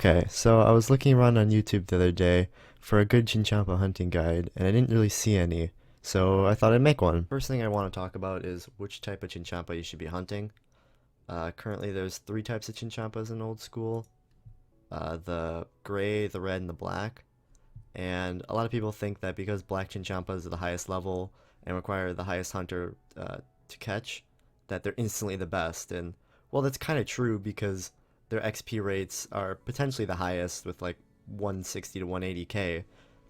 Okay, so I was looking around on YouTube the other day for a good chinchompa hunting guide, and I didn't really see any, so I thought I'd make one. First thing I want to talk about is which type of chinchompa you should be hunting. Currently there's three types of chinchompas in Old School, the gray, the red, and the black, and a lot of people think that because black chinchompas are the highest level and require the highest hunter to catch, that they're instantly the best, and well, that's kind of true because their XP rates are potentially the highest with like 160 to 180k.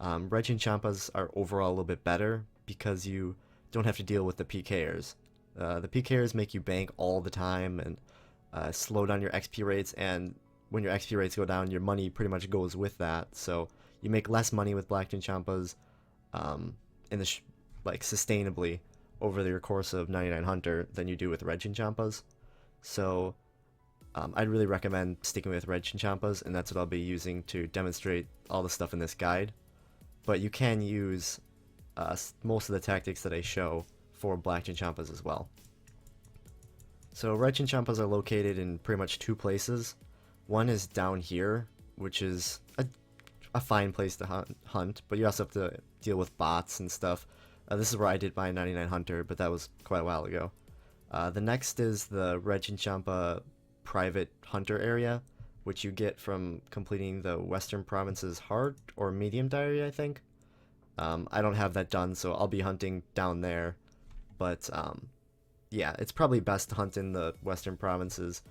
Red chinchompas are overall a little bit better because you don't have to deal with the PKers. The PKers make you bank all the time and slow down your XP rates, and when your XP rates go down, your money pretty much goes with that. So you make less money with black chinchompas in the like sustainably over your course of 99 Hunter than you do with red chinchompas. So I'd really recommend sticking with red chinchompas, and that's what I'll be using to demonstrate all the stuff in this guide. But you can use most of the tactics that I show for black chinchompas as well. So red chinchompas are located in pretty much two places. One is down here, which is a fine place to hunt, but you also have to deal with bots and stuff. This is where I did my 99 Hunter, but that was quite a while ago. The next is the red chinchompa private hunter area, which you get from completing the Western Province's hard or medium diary, I think. I don't have that done, so I'll be hunting down there. But yeah, it's probably best to hunt in the Western Province's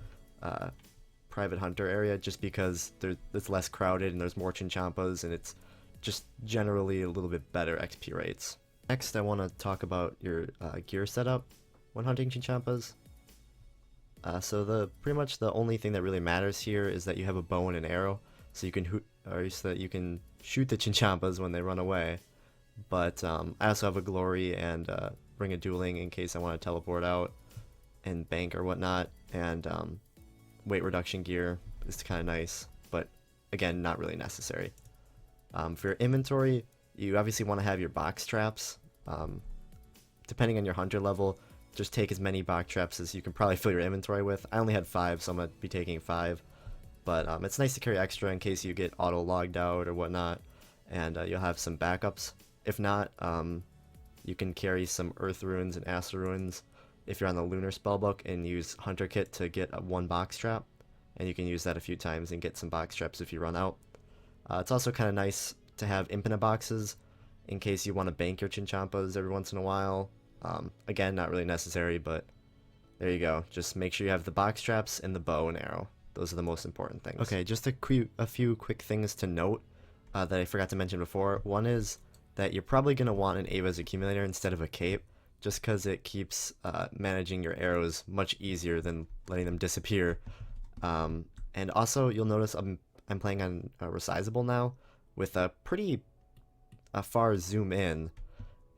private hunter area just because it's less crowded and there's more chinchompas, and it's just generally a little bit better XP rates. Next, I want to talk about your gear setup when hunting chinchompas. So pretty much the only thing that really matters here is that you have a bow and an arrow, so you can so that you can shoot the chinchompas when they run away. But I also have a glory and ring of dueling in case I want to teleport out and bank or whatnot. And weight reduction gear is kind of nice, but again, not really necessary. For your inventory, you obviously want to have your box traps. Depending on your hunter level, just take as many box traps as you can probably fill your inventory with. I only had 5, so I'm going to be taking 5. But it's nice to carry extra in case you get auto-logged out or whatnot, and you'll have some backups. If not, you can carry some Earth Runes and Acid Runes if you're on the Lunar Spellbook and use Hunter Kit to get one box trap, and you can use that a few times and get some box traps if you run out. It's also kind of nice to have infinite boxes in case you want to bank your chinchompas every once in a while. Again, not really necessary, but there you go. Just make sure you have the box traps and the bow and arrow. Those are the most important things. Okay, just a few quick things to note that I forgot to mention before. One is that you're probably going to want an Ava's accumulator instead of a cape, just because it keeps managing your arrows much easier than letting them disappear. And also, you'll notice I'm playing on resizable now with a pretty far zoom in.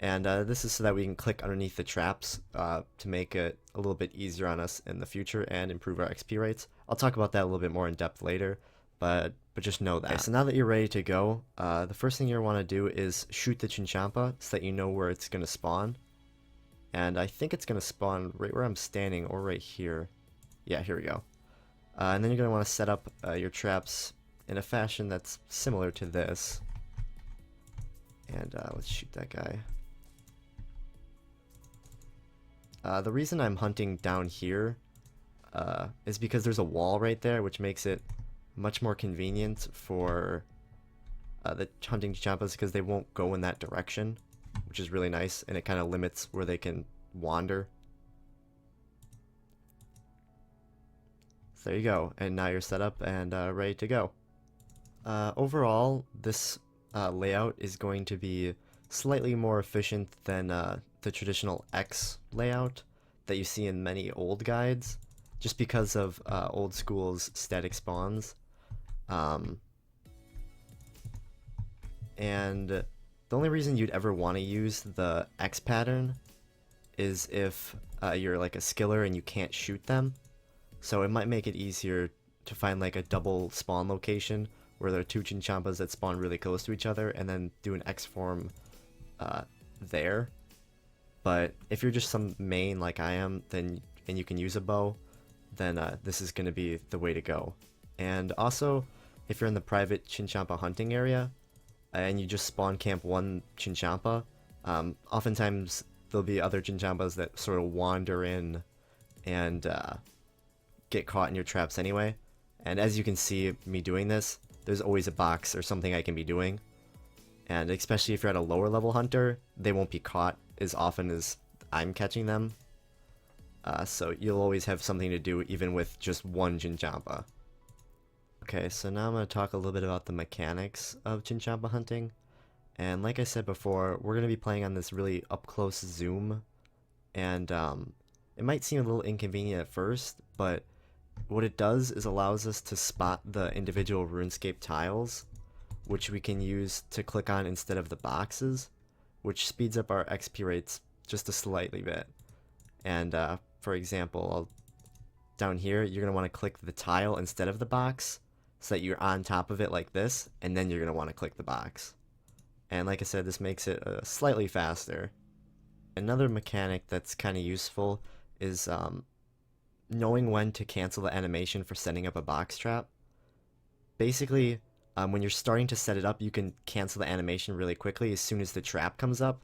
And this is so that we can click underneath the traps to make it a little bit easier on us in the future and improve our XP rates. I'll talk about that a little bit more in depth later, but just know that. Okay, so now that you're ready to go, the first thing you want to do is shoot the chinchompa so that you know where it's going to spawn. And I think it's going to spawn right where I'm standing or right here. Yeah, here we go. And then you're going to want to set up your traps in a fashion that's similar to this. And let's shoot that guy. The reason I'm hunting down here is because there's a wall right there, which makes it much more convenient for the hunting chinchompas because they won't go in that direction, which is really nice, and it kind of limits where they can wander. So there you go, and now you're set up and ready to go. Overall, this layout is going to be slightly more efficient than the traditional X layout that you see in many old guides, just because of Old School's static spawns. And the only reason you'd ever want to use the X pattern is if you're like a skiller and you can't shoot them. So it might make it easier to find like a double spawn location where there are two chinchompas that spawn really close to each other and then do an X form there. But if you're just some main like I am, then you can use a bow, then this is going to be the way to go. And also, if you're in the private chinchompa hunting area and you just spawn camp one chinchompa, oftentimes there'll be other chinchompas that sort of wander in and get caught in your traps anyway. And as you can see me doing this, there's always a box or something I can be doing. And especially if you're at a lower level hunter, they won't be caught as often as I'm catching them. So you'll always have something to do even with just one chinchompa. Okay, so now I'm going to talk a little bit about the mechanics of chinchompa hunting. And like I said before, we're going to be playing on this really up-close zoom. And it might seem a little inconvenient at first, but what it does is allows us to spot the individual RuneScape tiles, which we can use to click on instead of the boxes, which speeds up our XP rates just a slightly bit. And for example, down here, you're going to want to click the tile instead of the box, so that you're on top of it like this, and then you're going to want to click the box. And like I said, this makes it slightly faster. Another mechanic that's kind of useful is knowing when to cancel the animation for setting up a box trap. Basically, when you're starting to set it up, you can cancel the animation really quickly as soon as the trap comes up,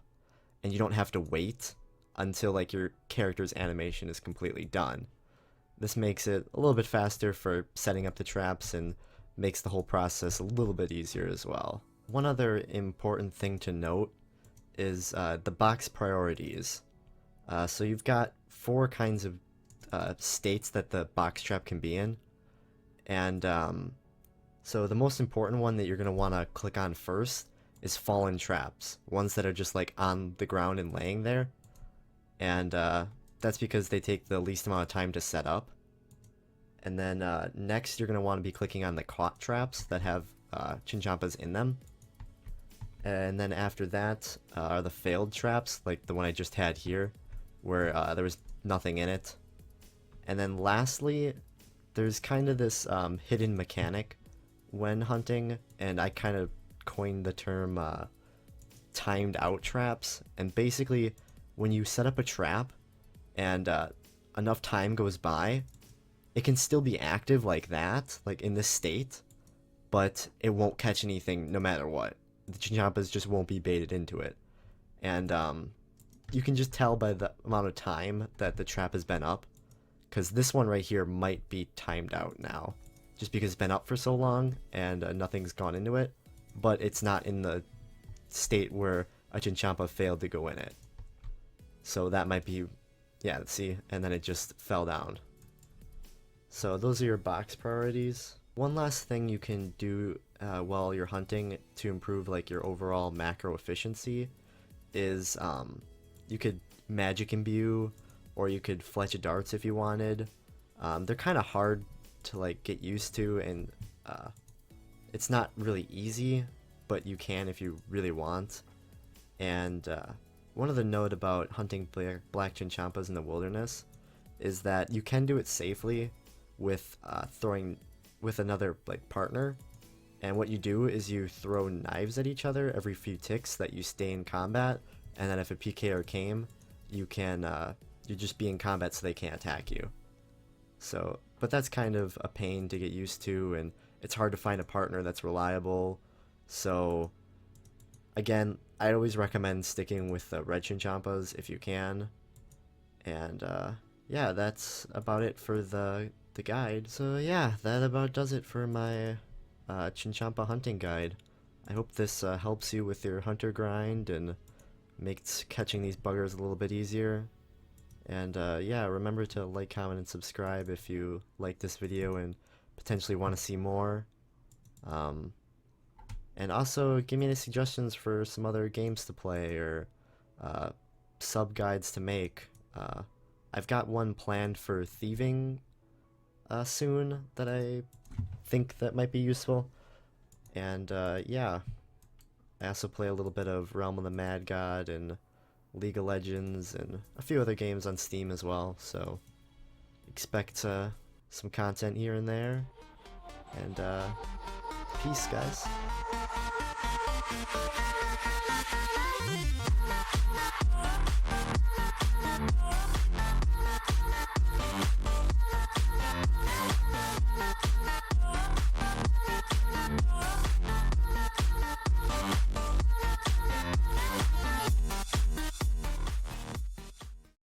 and you don't have to wait until like your character's animation is completely done. This makes it a little bit faster for setting up the traps and makes the whole process a little bit easier as well. One other important thing to note is the box priorities. So you've got 4 kinds of states that the box trap can be in, and so the most important one that you're going to want to click on first is fallen traps, ones that are just like on the ground and laying there, and that's because they take the least amount of time to set up. And then next you're going to want to be clicking on the caught traps that have chinchompas in them. And then after that are the failed traps, like the one I just had here, where there was nothing in it. And then lastly, there's kind of this hidden mechanic when hunting, and I kind of coined the term timed out traps. And basically, when you set up a trap and enough time goes by, it can still be active like that, like in this state, but it won't catch anything no matter what. The chinchompas just won't be baited into it. And you can just tell by the amount of time that the trap has been up, because this one right here might be timed out now, just because it's been up for so long and nothing's gone into it, but it's not in the state where a chinchompa failed to go in it. So that might be, yeah, see, and then it just fell down. So those are your box priorities. One last thing you can do while you're hunting to improve like your overall macro efficiency is you could magic imbue, or you could fletch darts if you wanted. They're kind of hard to like get used to, and it's not really easy, but you can if you really want. And one other note about hunting black chinchompas in the wilderness is that you can do it safely with throwing with another like partner. And what you do is you throw knives at each other every few ticks that you stay in combat, and then if a PKer came, you can you just be in combat so they can't attack you. So, but that's kind of a pain to get used to, and it's hard to find a partner that's reliable. So again, I'd always recommend sticking with the red chinchompas if you can. And yeah, that's about it for the guide. So yeah, that about does it for my chinchompa hunting guide. I hope this helps you with your hunter grind and makes catching these buggers a little bit easier. And yeah, remember to like, comment, and subscribe if you like this video and potentially want to see more. And also give me any suggestions for some other games to play or sub guides to make. I've got one planned for thieving soon that I think that might be useful. And yeah, I also play a little bit of Realm of the Mad God and League of Legends and a few other games on Steam as well, so expect some content here and there. And peace, guys.